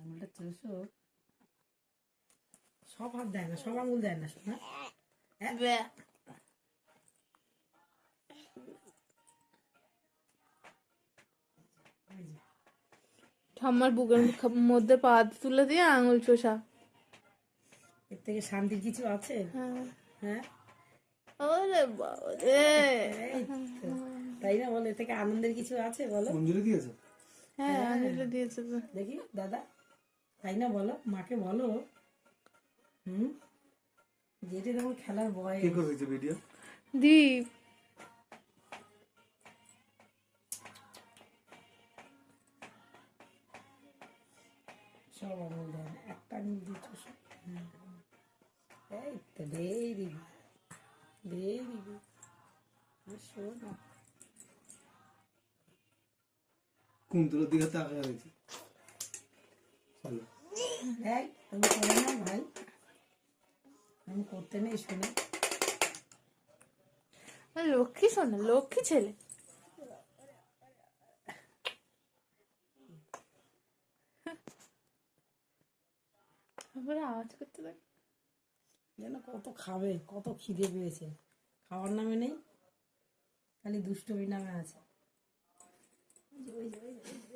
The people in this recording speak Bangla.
আঙুলটা চুষো। সব হাত দেয় না, সব আঙুল দেয় না শোনা। ঠাম্মার বুকের মধ্যে পা তুলে দিয়ে আঙুল চোষা। এর থেকে শান্তির কিছু আছে? হ্যাঁ, ওরে বাবা রে। এই তো। তাই না বলো, এর থেকে আনন্দের কিছু আছে বলো? অঞ্জলি দিয়েছো? হ্যাঁ আঞ্জলি দিয়েছে তো। দেখি দাদা, তাই না বলো, মাকে বলো। যেটা তখন খেলার বয়স। কে করেছে ভিডিও? দীপ। সব আঙুল দেয় না, একটা আঙুল দিয়ে চুষো। এই তো ভেরি গুড, ভেরি গুড। শোনো, কুন্তলের দিকে তাকায় রয়েছে। চলো এই তুমি করে না ভাই, আমি করতে নেই শোনো। লক্ষ্মী শোনা, লক্ষ্মী ছেলে। আওয়াজ করতে দেখ। যেন কত খাবে, কত খিদে পেয়েছে, খাওয়ার নামে নেই, খালি দুষ্টমি নামে আছে। ওই যে, ওই যে, ওই যে, ওই যে।